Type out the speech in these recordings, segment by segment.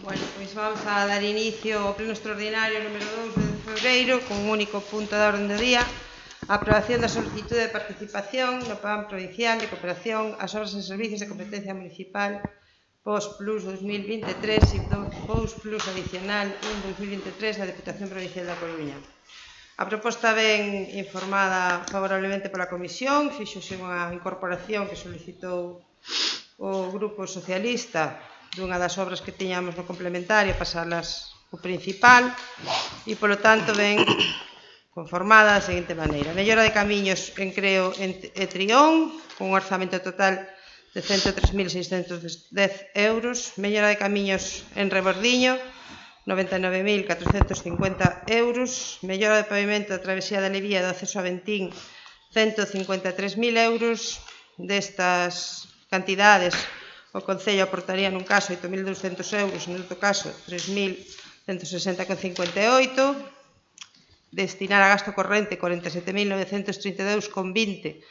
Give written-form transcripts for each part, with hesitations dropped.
Bueno, pois vamos a dar inicio ao pleno extraordinario número 2 de febreiro con un único punto da orde do día, a aprobación da solicitude de participación no Plan Provincial de Cooperación ás obras e servicios de competencia municipal POS-Plus 2023 e POS-Plus adicional 1-2023 da Deputación Provincial da Coruña. A proposta ven informada favorablemente pola Comisión, fíxose unha incorporación que solicitou o Grupo Socialista dunha das obras que tiñamos no complementario pasalas o principal e, polo tanto, ven conformada da seguinte maneira. Mellora de camiños en Creo e Trión, con un orzamento total de 103.610 euros. Mellora de camiños en Rebordiño, 99.450 euros. Mellora de pavimento da travesía da Levía do acceso a Ventín, 153.000 euros. Destas cantidades, o Concello aportaría nun caso 8.200 euros, no outro caso 3.160,58. Destinar a gasto corrente 47.932,20,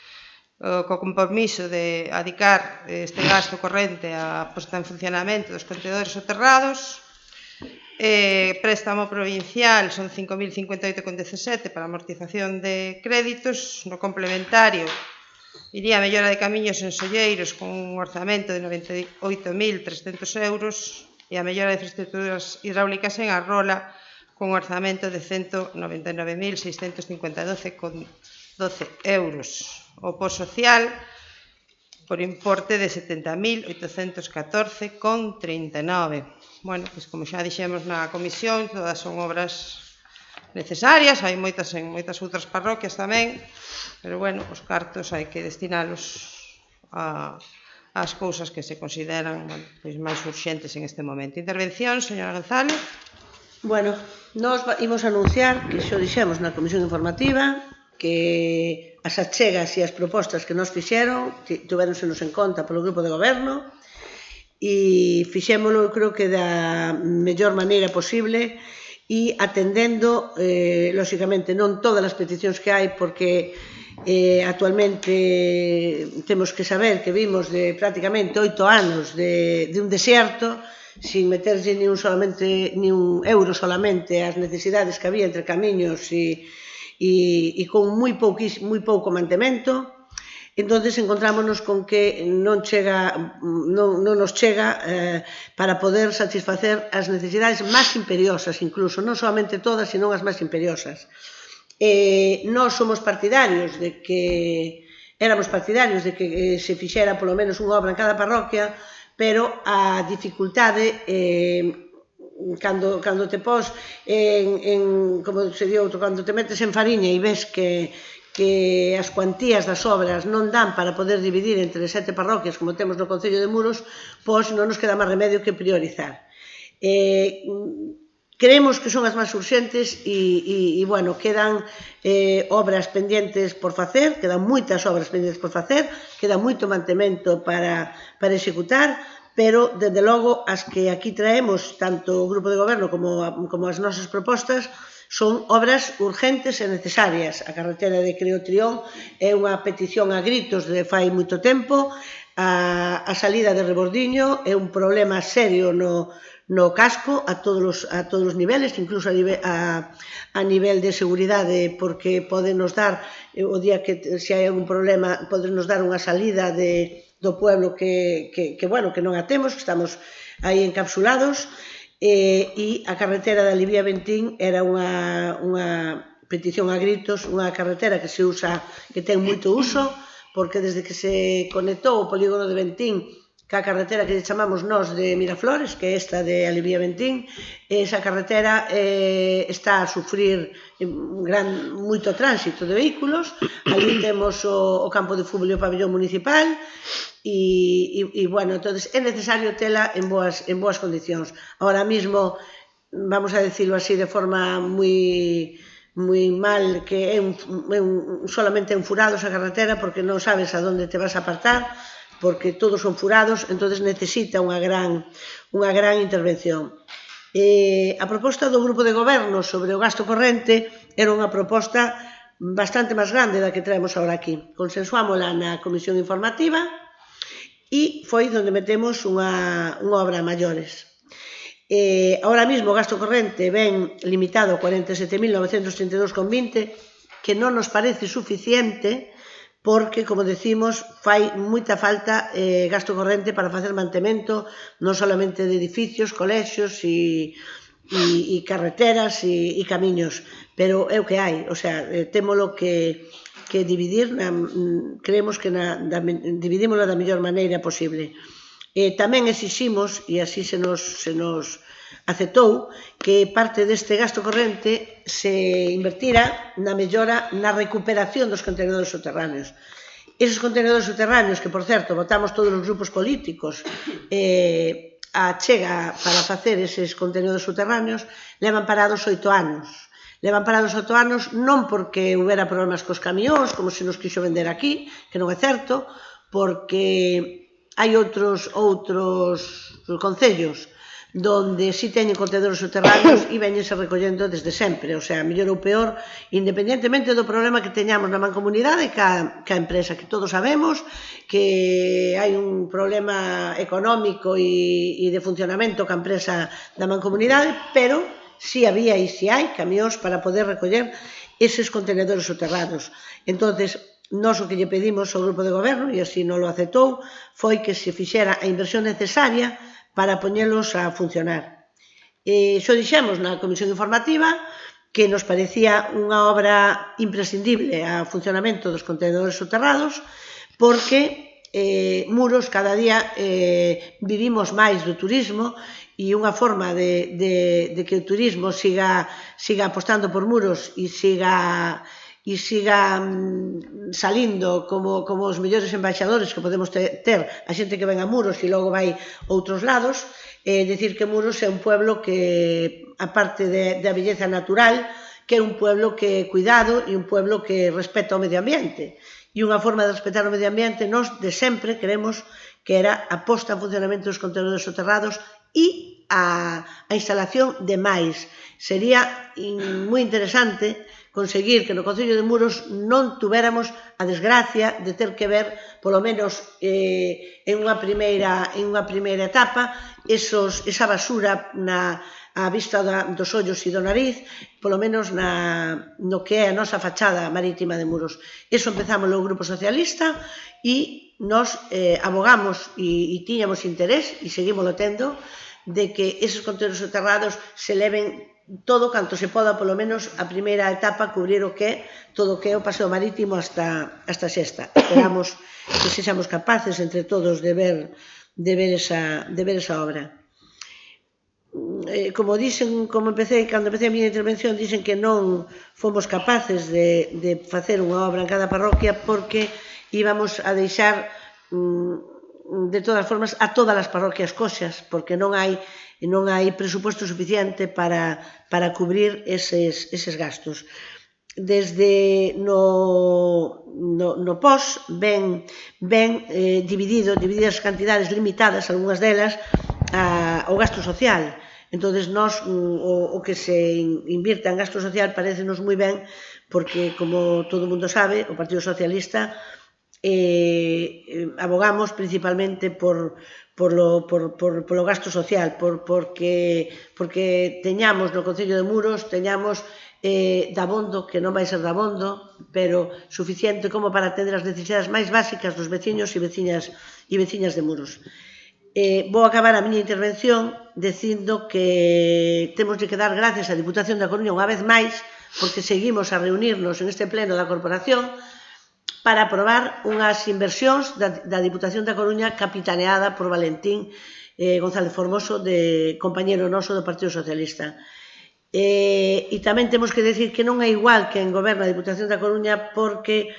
co compromiso de adicar este gasto corrente á posta en funcionamento dos contedores soterrados. Préstamo provincial son 5.058,17 para amortización de créditos. No complementario iría a mellora de camiños en Solleiros con un orzamento de 98.300 euros e a mellora de infraestructuras hidráulicas en Arrola con un orzamento de 199.652,12 euros. O POS social por importe de 70.814,39. Bueno, pois como xa dixemos na comisión, todas son obras necesarias, hai moitas en moitas outras parroquias tamén, pero bueno, os cartos hai que destinalos ás cousas que se consideran pois máis urxentes en este momento. Intervención, señora González. Bueno, nós imos anunciar que xo dixemos na comisión informativa que as achegas e as propostas que nos fixeron tuvéronsenos en conta polo grupo de goberno e fixémolo, eu creo que da mellor maneira posible e atendendo, lóxicamente, non todas as peticións que hai, porque actualmente temos que saber que vimos de prácticamente 8 anos de un desierto sin meterlle ni un euro solamente ás necesidades que había entre camiños e con moi pouco mantemento. Entonces encontrámonos con que non nos chega para poder satisfacer as necesidades máis imperiosas, incluso, non solamente todas, sino as máis imperiosas. Nós somos partidarios de que se fixera polo menos unha obra en cada parroquia, pero a dificultade cando te pos como se di outro, cando te metes en fariña e ves que as cuantías das obras non dan para poder dividir entre 7 parroquias como temos no Concello de Muros, pois non nos queda máis remedio que priorizar. Creemos que son as máis urxentes e bueno, quedan obras pendientes por facer, quedan moitas obras pendientes por facer, queda moito mantemento para executar, pero, dende logo, as que aquí traemos, tanto o Grupo de Goberno como as nosas propostas, son obras urgentes e necesarias. A carretera de Creo-Trión é unha petición a gritos de fai moito tempo, a salida de Rebordiño é un problema serio no casco a todos os niveles, incluso a nivel de seguridade, porque podenos dar, o día que se hai algún problema, podenos dar unha salida do pueblo que non a temos, que estamos aí encapsulados, e a carretera da Libía Ventín era unha petición a gritos, unha carretera que se usa, que ten moito uso, porque desde que se conectou o polígono de Ventín ca carretera que chamamos nós de Miraflores, que é esta de Alivía Ventín, esa carretera está a sufrir moito tránsito de vehículos. Ali temos o campo de fútbol e o pabellón municipal e bueno, entonces é necesario tela en boas condicións. Ahora mismo, vamos a decirlo así de forma moi mal, que solamente en furados a carretera porque non sabes a donde te vas a apartar, porque todos son furados, entonces necesita unha gran intervención. A proposta do Grupo de Goberno sobre o gasto corrente era unha proposta bastante máis grande da que traemos agora aquí. Consensuámola na comisión informativa e foi onde metemos unha obra a maiores. Ahora mismo o gasto corrente ven limitado a 47.932,20, que non nos parece suficiente porque, como decimos, fai moita falta gasto corrente para facer mantemento non solamente de edificios, colexios e carreteras e camiños, pero é o que hai, o sea, témolo que dividir, creemos que dividímolo da mellor maneira posible. Tamén exiximos, e así se nos aceptou, que parte deste gasto corrente se invertira na mellora, na recuperación dos contenedores subterráneos. Esos contenedores subterráneos, que, por certo, votamos todos os grupos políticos a chega para facer eses contenedores subterráneos, levan parados 8 anos. Levan parados 8 anos non porque houbera problemas cos camións, como se nos quixo vender aquí, que non é certo, porque hai outros concellos donde si teñen contenedores subterráneos e veñense recollendo desde sempre, o sea, mellor ou peor, independentemente do problema que teñamos na mancomunidade ca empresa, que todos sabemos que hai un problema económico e de funcionamento ca empresa da mancomunidade, pero si había e si hai camións para poder recoller eses contenedores subterráneos. Entonces, nós o que lle pedimos ao grupo de goberno, e así non lo aceptou, foi que se fixera a inversión necesaria para poñelos a funcionar. Xo dixemos na comisión informativa que nos parecía unha obra imprescindible ao funcionamento dos contenedores subterrados, porque Muros cada día vivimos máis do turismo, e unha forma de que o turismo siga apostando por Muros e siga salindo como os mellores embaixadores que podemos ter a xente que ven a Muros e logo vai a outros lados, decir que Muros é un pueblo que, aparte da belleza natural, que é un pueblo que é cuidado e un pueblo que respeta o medio ambiente. E unha forma de respetar o medio ambiente, nós de sempre queremos que era a posta en funcionamento dos contenedores soterrados e a instalación de máis. Sería moi interesante conseguir que no Concello de Muros non tuveramos a desgracia de ter que ver, polo menos en unha primeira etapa, esa basura á vista dos ollos e do nariz, polo menos no que é a nosa fachada marítima de Muros. Eso empezamos no Grupo Socialista e nós abogamos e tiñamos interés, e seguimos tendo, de que esos contenedores soterrados se leven todo canto se poda, polo menos a primeira etapa, cubrir todo o que é o paseo marítimo hasta Xesta. Esperamos que sexamos capaces entre todos de ver esa obra. Como dicen, cando empecé a miña intervención, dicen que non fomos capaces de facer unha obra en cada parroquia porque íbamos a deixar de todas formas a todas as parroquias coxas, porque non hai presupuesto suficiente para cubrir eses gastos. Desde no POS ven divididas cantidades limitadas, algunhas delas, ao gasto social. Entón, nós, o que se invirta en gasto social parécenos moi ben, porque, como todo o mundo sabe, o Partido Socialista abogamos principalmente polo gasto social, porque teñamos no Concello de Muros, teñamos dabondo, que non vai ser dabondo, pero suficiente como para atender as necesidades máis básicas dos veciños e veciñas de Muros. Vou acabar a miña intervención dicindo que temos de dar gracias á Diputación da Coruña unha vez máis, porque seguimos a reunirnos en este pleno da Corporación para aprobar unhas inversións da Diputación da Coruña capitaneada por Valentín González Formoso, compañeiro noso do Partido Socialista. E tamén temos que decir que non é igual que en goberno a Diputación da Coruña, porque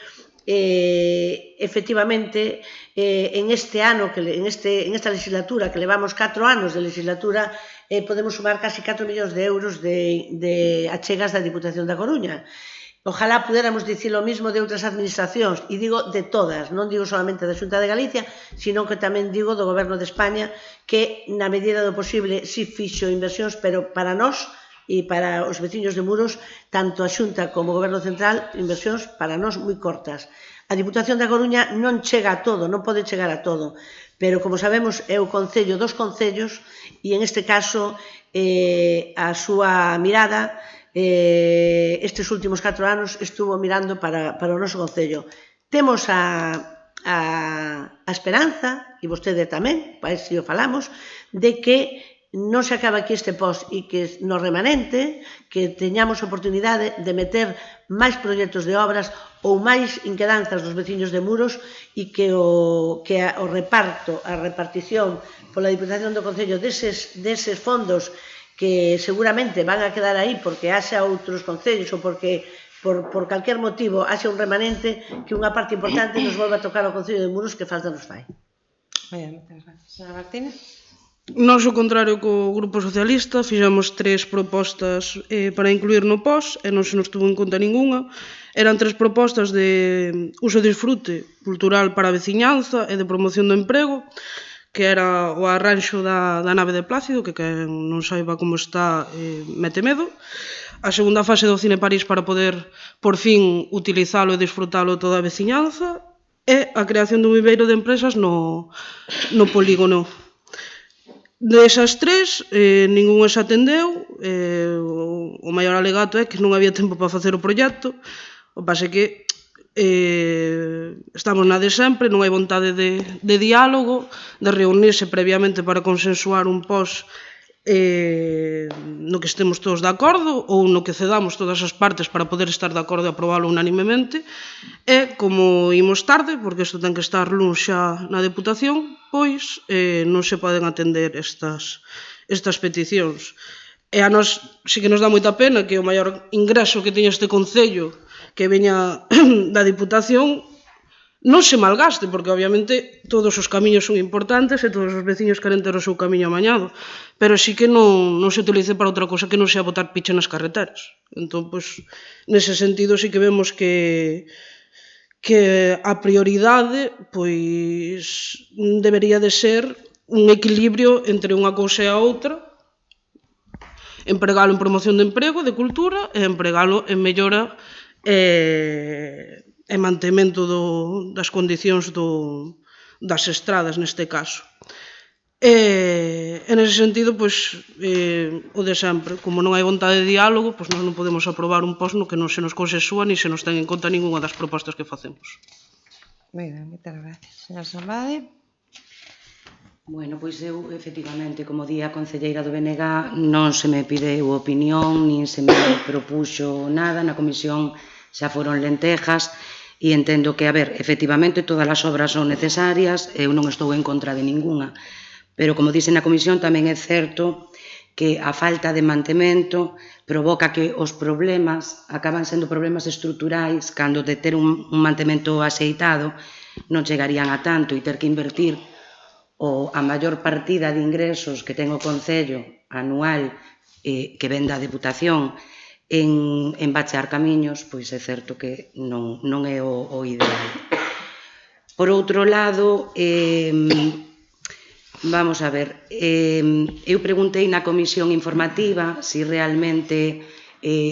efectivamente en este ano, en esta legislatura, que levamos 4 anos de legislatura, podemos sumar casi 4 millóns de euros de achegas da Diputación da Coruña. Ojalá pudéramos dicir o mismo de outras administracións, e digo de todas, non digo solamente da Xunta de Galicia, sino que tamén digo do Goberno de España, que na medida do posible si fixo inversións, pero para nós e para os veciños de Muros, tanto a Xunta como o Goberno Central, inversións para nós moi cortas. A Diputación da Coruña non chega a todo, non pode chegar a todo, pero, como sabemos, é o concello dos concellos, e en este caso a súa mirada estes últimos 4 anos estuvo mirando para o noso concello. Temos a esperanza, e vostede tamén, para se o falamos, de que non se acaba aquí este post e que no remanente que teñamos oportunidade de meter máis proxectos de obras ou máis inquedanzas dos veciños de Muros e que o reparto, a repartición pola Diputación do Concello deses fondos que seguramente van a quedar aí porque haxa outros concellos ou porque por calquer motivo haxa un remanente, que unha parte importante nos volva a tocar ao Concello de Muros que falta nos fai. Moitas gracias. Señora Martínez. Nós, ao contrario co Grupo Socialista, fixemos 3 propostas para incluir no POS e non se nos tuvo en conta ningunha. Eran 3 propostas de uso e disfrute cultural para a veciñanza e de promoción do emprego, que era o arranxo da nave de Plácido, que quen non saiba como está mete medo. A segunda fase do Cine París para poder, por fin, utilizalo e disfrutalo toda a veciñanza. E a creación dun viveiro de empresas no polígono. Desas 3, ningunha se atendeu. O maior alegato é que non había tempo para facer o proxecto. O que pasa é que estamos na de sempre, non hai vontade de diálogo, de reunirse previamente para consensuar un POS no que estemos todos de acordo ou no que cedamos todas as partes para poder estar de acordo e aprobalo unanimemente. E como imos tarde, porque isto ten que estar luns xa na Deputación, pois non se poden atender estas peticións. E a nós sí que nos dá moita pena que o maior ingreso que teña este Concello, que veña da Diputación, non se malgaste, porque obviamente todos os camiños son importantes e todos os veciños queren ter o seu camiño amañado, pero sí que non se utilice para outra cosa que non sea botar piche nas carreteras. Entón, pois, nese sentido sí que vemos que a prioridade pois debería de ser un equilibrio entre unha cousa e a outra, empregalo en promoción de emprego, de cultura, e empregalo en mellora e mantemento das condicións das estradas neste caso. E nese sentido, pois, o de sempre, como non hai vontade de diálogo, pois nós non podemos aprobar un POS no que non se nos consensúa ni se nos ten en conta ningunha das propostas que facemos. Moi ben, moitas gracias. Señor Sambade. Bueno, pois eu, efectivamente, como di a concelleira do BNG, non se me pideu opinión, nin se me propuxo nada, na comisión xa foron lentejas, e entendo que, a ver, efectivamente, todas as obras son necesarias, eu non estou en contra de ningunha, pero, como dixen na comisión, tamén é certo que a falta de mantemento provoca que os problemas acaban sendo problemas estruturais, cando de ter un mantemento axeitado non chegarían a tanto e ter que invertir a maior partida de ingresos que ten o Concello anual que ven da Deputación en bachear camiños, pois é certo que non é o ideal. Por outro lado, vamos a ver, eu preguntei na comisión informativa se realmente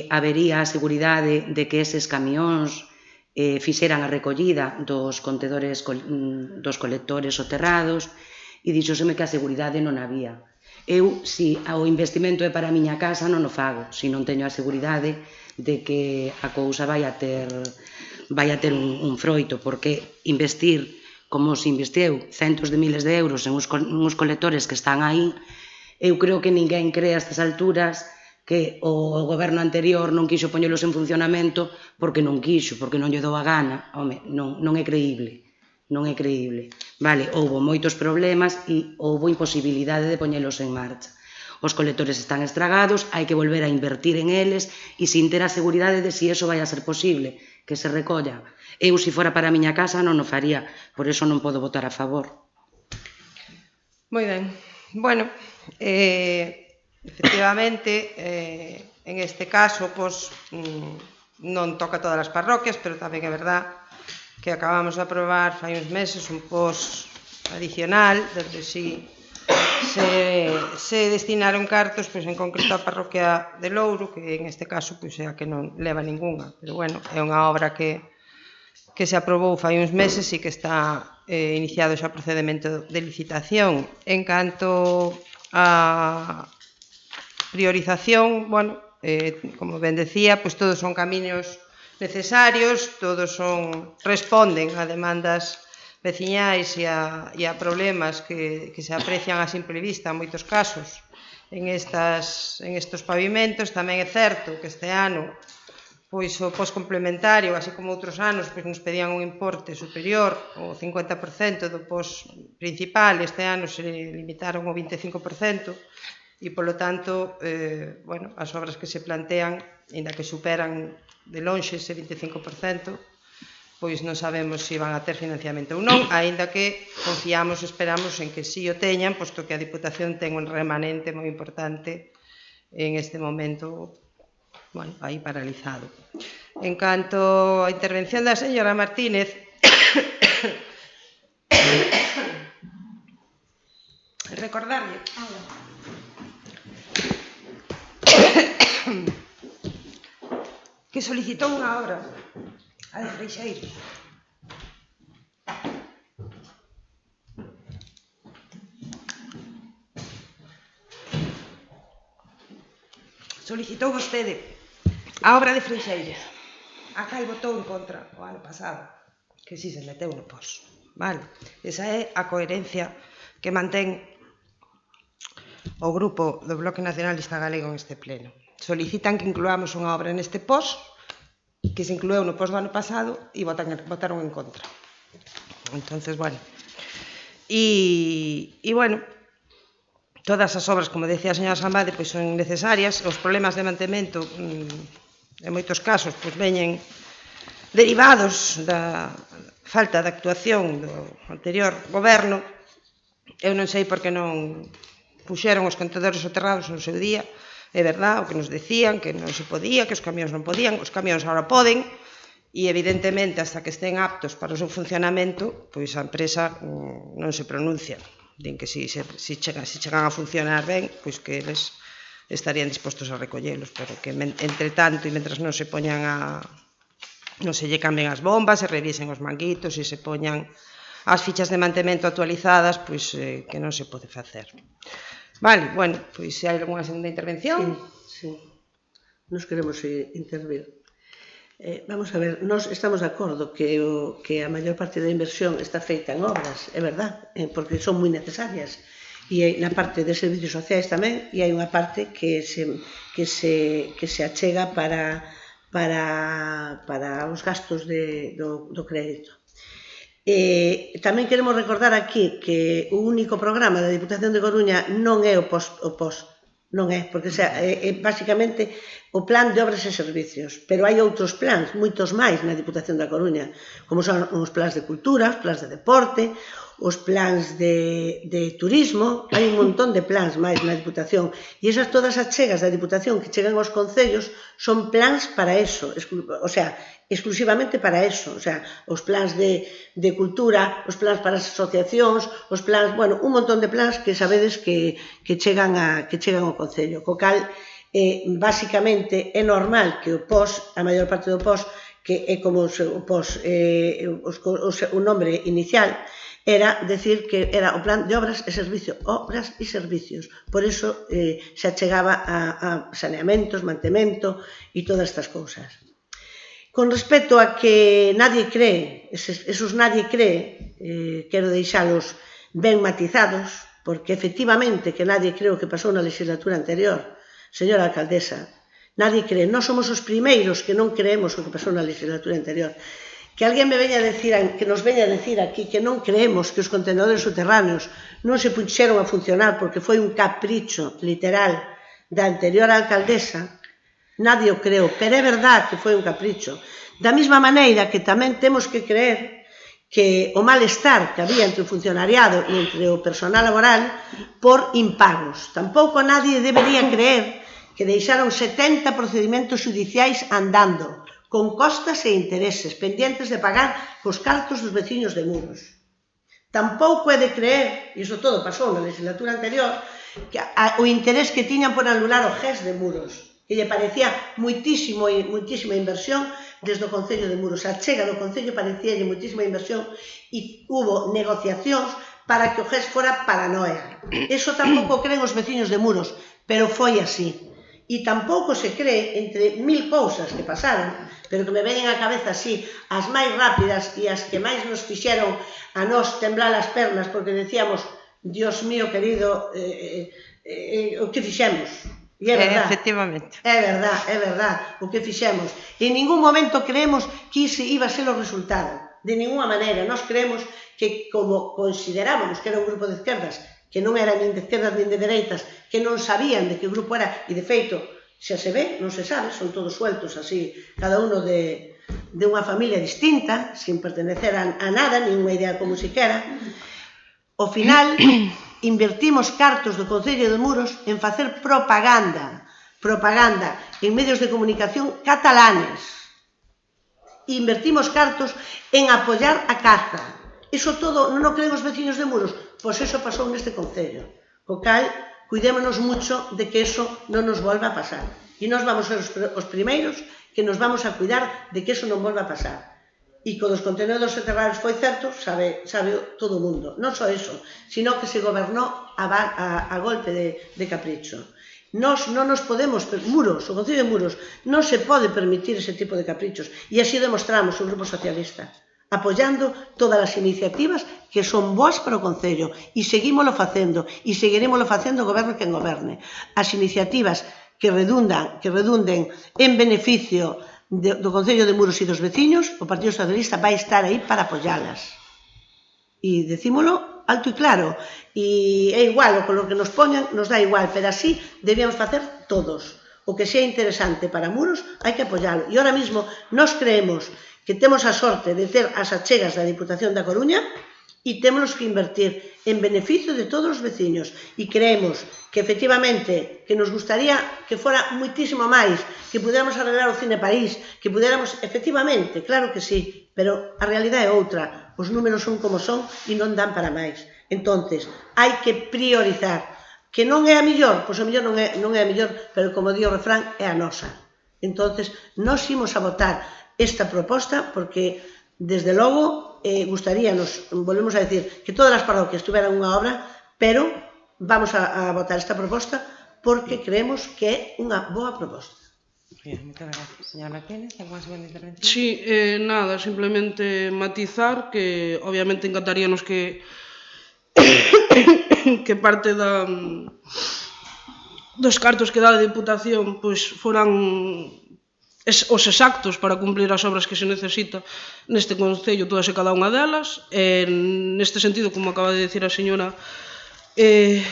habería a seguridade de que eses camións fixeran a recollida dos contedores dos colectores soterrados, e dixoseme que a seguridade non había. Eu, se o investimento é para a miña casa, non o fago, se non teño a seguridade de que a cousa vai a ter un froito, porque investir, como se investiu, centos de miles de euros en uns colectores que están aí, eu creo que ninguén cree a estas alturas que o goberno anterior non quixo poñelos en funcionamento porque non quixo, porque non lle dou a gana. Home, non é creíble. Non é creíble. Vale, houbo moitos problemas e houbo imposibilidade de poñelos en marcha. Os colectores están estragados, hai que volver a invertir en eles e sin ter a seguridade de si eso vai a ser posible, que se recolla. Eu, se fora para a miña casa, non o faría, por eso non podo votar a favor. Moi ben. Bueno, efectivamente, en este caso, pois, non toca todas as parroquias, pero tamén é verdad que acabamos de aprobar fai uns meses un POS adicional, desde si se destinaron cartos, pois en concreto a parroquia de Louro, que en este caso pois é a que non leva ningunha, pero bueno, é unha obra que se aprobou fai uns meses e que está iniciado xa o procedemento de licitación. En canto a priorización, bueno, como ben decía, pois todos son camiños necesarios, todos responden a demandas veciñais e a problemas que se aprecian a simple vista en moitos casos en estos pavimentos. Tamén é certo que este ano pois o post complementario, así como outros anos, pois nos pedían un importe superior ao 50% do post principal. Este ano se limitaron ao 25%. E, polo tanto, bueno, as obras que se plantean, ainda que superan de lonxe ese 25%, pois non sabemos se van a ter financiamento ou non, aínda que confiamos, esperamos en que sí o teñan, posto que a Diputación ten un remanente moi importante en este momento, bueno, aí paralizado. En canto á intervención da señora Martínez, recordarlle que solicitou unha obra, a de Freixeiro. Solicitou vostede a obra de Freixeiro, a cal votou en contra o ano pasado, que si se meteu no pos. Vale? Esa é a coherencia que mantén o grupo do Bloque Nacionalista Galego en este pleno. Solicitan que incluamos unha obra neste pos que se inclueu no pos do ano pasado e votaron en contra. Entonces, bueno. E bueno, todas as obras, como decía a señora Sambade, pois son necesarias. Os problemas de mantemento, en moitos casos, pois veñen derivados da falta de actuación do anterior goberno. Eu non sei por que non puxeron os contedores soterrados no seu día. É verdad, o que nos decían, que non se podía, que os camións non podían, os camións agora poden, e evidentemente, hasta que estén aptos para o seu funcionamento, pois a empresa non se pronuncia. Din que se chegan a funcionar ben, pois que eles estarían dispostos a recollelos, pero que entre tanto e mentras non se poñan non se lle cambien as bombas, se revisen os manguitos e se poñan as fichas de mantemento actualizadas, pois que non se pode facer. Vale, bueno, pois se hai alguna segunda intervención. Sí, nos queremos intervir. Vamos a ver, nós estamos de acordo que a maior parte da inversión está feita en obras, é verdad, porque son moi necesarias. E na parte de servicios sociais tamén, e hai unha parte que se achega para os gastos do crédito. Tamén queremos recordar aquí que o único programa da Diputación de Coruña non é o POS, non é, porque é basicamente o plan de obras e servicios, pero hai outros plans, moitos máis na Diputación da Coruña, como son os plans de cultura, os plans de deporte, os plans de turismo, hai un montón de plans máis na Diputación, e esas todas as chegas da Diputación que chegan aos concellos son plans para eso, o sea, exclusivamente para eso, o sea, os plans de cultura, os plans para as asociacións, os plans, bueno, un montón de plans que sabedes que chegan ao concello, co cal, basicamente, é normal que o POS, a maior parte do POS, que é como o POS, o nombre inicial, era decir que era o plan de obras e servicios, por eso se achegaba a saneamentos, mantemento e todas estas cousas. Con respecto a que nadie cree, esos nadie cree, quero deixalos ben matizados, porque efectivamente que nadie cree o que pasou na legislatura anterior, señora alcaldesa, nadie cree, nós somos os primeiros que non creemos o que pasou na legislatura anterior. Que alguén me veña a decir, que nos veña a decir aquí que non creemos que os contenedores subterráneos non se puxeron a funcionar porque foi un capricho literal da anterior alcaldesa, nadie o creo, pero é verdad que foi un capricho. Da mesma maneira que tamén temos que creer que o malestar que había entre o funcionariado e entre o personal laboral por impagos. Tampouco nadie debería creer que deixaron 70 procedimentos judiciais andando, con costas e intereses, pendientes de pagar cos cartos dos veciños de Muros. Tampouco é de creer, e iso todo pasou na legislatura anterior, que o interés que tiñan por anular o GES de Muros, que lle parecía moitísima inversión desde o Concello de Muros. A chega do Concello parecíalle moitísima inversión e hubo negociacións para que o GES fora paranoia. Eso tampouco creen os veciños de Muros, pero foi así. E tampouco se cree, entre 1000 cousas que pasaron, pero que me ven á cabeza así, as máis rápidas e as que máis nos fixeron a nós temblar as pernas, porque decíamos, Dios mío querido, o que fixemos? E é verdad, efectivamente. é verdad, o que fixemos. En ningún momento creemos que ese iba a ser o resultado, de ninguna maneira. Nós creemos que, como considerábamos que era un grupo de izquierdas, que non eran nin de izquierdas nin de dereitas, que non sabían de que grupo era, e de feito, xa se ve, non se sabe, son todos sueltos así, cada uno de unha familia distinta, sin pertenecer a nada, nin unha idea como siquera. Ao final, invertimos cartos do Concello de Muros en facer propaganda en medios de comunicación catalanes. Invertimos cartos en apoiar a caza. Iso todo non o creen os veciños de Muros, pois eso pasou neste Concello. Co cal, cuidémonos mucho de que eso non nos volva a pasar. E nós vamos ser os primeiros que nos vamos a cuidar de que eso non volva a pasar. E con os contenedores soterrados foi certo, sabe todo o mundo. Non só eso, sino que se gobernou a golpe de capricho. Nós non nos podemos, Muros, o Concello de Muros, non se pode permitir ese tipo de caprichos. E así demostramos o Grupo Socialista, apoiando todas as iniciativas que son boas para o Concello. E seguímolo facendo, e seguiremoslo facendo o goberno quen goberne. As iniciativas que redunden en beneficio do Concello de Muros e dos veciños, o Partido Socialista vai estar aí para apoialas. E decímolo alto e claro, e é igual, o color que nos poñan nos dá igual, pero así debíamos facer todos. O que sea interesante para Muros hai que apoialo. E ahora mismo nos creemos que temos a sorte de ter as achegas da Diputación da Coruña e temos que invertir en beneficio de todos os veciños. E creemos que, efectivamente, que nos gustaría que fora muitísimo máis, que puderamos arreglar o Cine París, que puderamos, efectivamente, claro que sí, pero a realidade é outra. Os números son como son e non dan para máis. Entonces, hai que priorizar. Que non é a mellor, pois a mellor non é a mellor, pero como di o refrán, é a nosa. Entonces, nós imos a votar esta proposta porque, desde logo, gustaríanos, volvemos a decir, que todas as parroquias tuveran unha obra, pero vamos a votar esta proposta porque creemos que é unha boa proposta. Moitas gracias. Señora Martínez, alguna segunda intervención? Sí, nada, simplemente matizar que obviamente encantaríanos que parte dos cartos que dá a Diputación pois foran os exactos para cumplir as obras que se necesita neste Concello, todas e cada unha delas. Neste sentido, como acaba de dicir a señora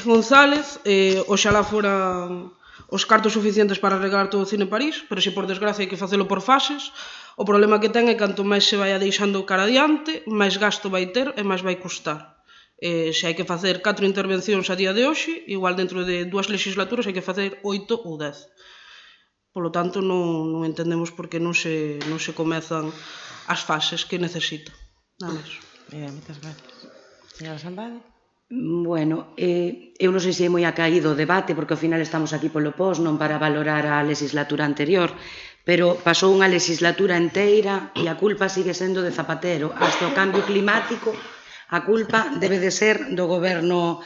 González, oxalá foran os cartos suficientes para arreglar todo o Cine París, pero se por desgracia hai que facelo por fases. O problema que ten é que canto máis se vai deixando cara adiante, máis gasto vai ter e máis vai custar. Se hai que facer 4 intervencións a día de hoxe, igual dentro de 2 legislaturas hai que facer 8 ou 10. Polo tanto, non entendemos por que non se comezan as fases que necesita. Nada máis. Moitas gracias. Señora Sambade? Bueno, eu non sei se é moi acaído o debate, porque ao final estamos aquí polo pos, non para valorar a legislatura anterior, pero pasou unha legislatura enteira e a culpa sigue sendo de Zapatero. Hasta o cambio climático, a culpa debe de ser do goberno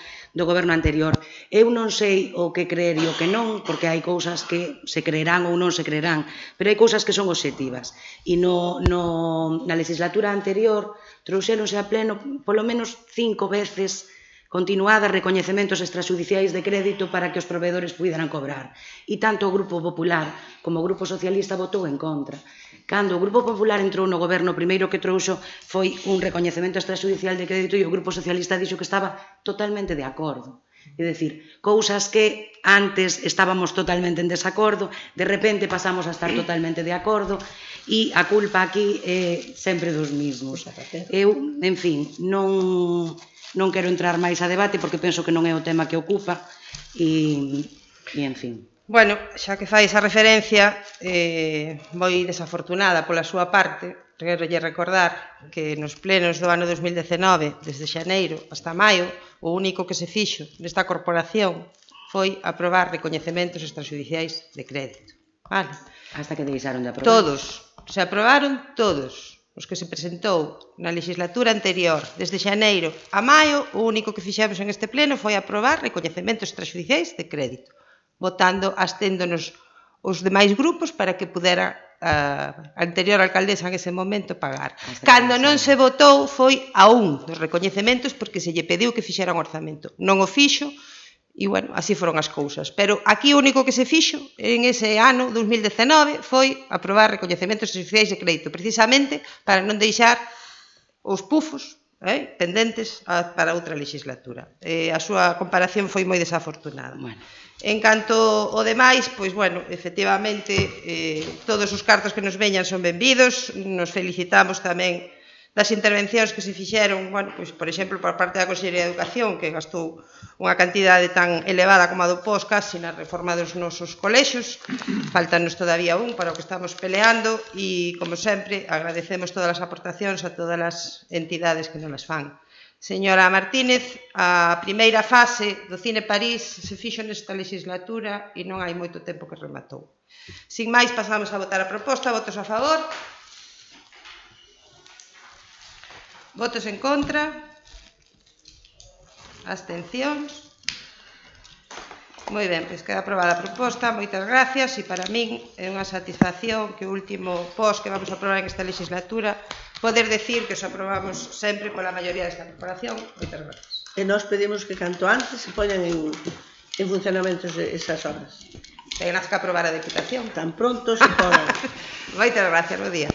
anterior. Eu non sei o que creer e o que non, porque hai cousas que se creerán ou non se creerán, pero hai cousas que son obxectivas. E na legislatura anterior trouxéronse a pleno polo menos 5 veces continuadas recoñecementos extrajudiciais de crédito para que os proveedores puideran cobrar. E tanto o Grupo Popular como o Grupo Socialista votou en contra. Cando o Grupo Popular entrou no goberno, o primeiro que trouxo foi un recoñecemento extrajudicial de crédito e o Grupo Socialista dixo que estaba totalmente de acordo. É dicir, cousas que antes estábamos totalmente en desacordo, de repente pasamos a estar totalmente de acordo e a culpa aquí é sempre dos mismos. Eu, en fin, non quero entrar máis a debate porque penso que non é o tema que ocupa e en fin. Bueno, xa que fai esa referencia, moi desafortunada pola súa parte, quero recordar que nos plenos do ano 2019, desde xaneiro hasta maio, o único que se fixo nesta corporación foi aprobar recoñecementos extrajudiciais de crédito. Vale? Hasta que deixaron de aprobar. Todos. Se aprobaron todos. os que se presentou na legislatura anterior, desde xaneiro a maio, o único que fixemos en este pleno foi aprobar recoñecementos extrajudiciais de crédito, votando, absténdonos os demais grupos para que pudera a anterior alcaldesa en ese momento pagar. Cando non se votou foi a un dos recoñecementos porque se lle pediu que fixera un orzamento. Non o fixo, e, bueno, así foron as cousas. Pero aquí o único que se fixo en ese ano 2019 foi aprobar recoñecementos extrajudiciais de crédito, precisamente para non deixar os pufos pendentes para outra legislatura. A súa comparación foi moi desafortunada. En canto ao demais, pois, bueno, efectivamente, todos os cartos que nos veñan son benvidos, nos felicitamos tamén das intervencións que se fixeron, bueno, pois, por exemplo, por parte da Consellería de Educación, que gastou unha cantidade tan elevada como a do POS casi na reforma dos nosos colexios. Faltanos todavía un para o que estamos peleando e, como sempre, agradecemos todas as aportacións a todas as entidades que nos las fan. Señora Martínez, a primeira fase do Cine París se fixo nesta legislatura e non hai moito tempo que rematou. Sin máis, pasamos a votar a proposta. Votos a favor? Votos en contra? Abstencións? Moi ben, pois queda aprobada a proposta, moitas gracias, e para min é unha satisfacción que o último POS que vamos a aprobar en esta legislatura poder decir que os aprobamos sempre pola maioría desta corporación. Moitas gracias. E nós pedimos que canto antes se poñan en funcionamento esas obras. Ten que aprobar a Deputación. Tan pronto se podan. Moitas gracias, bo día.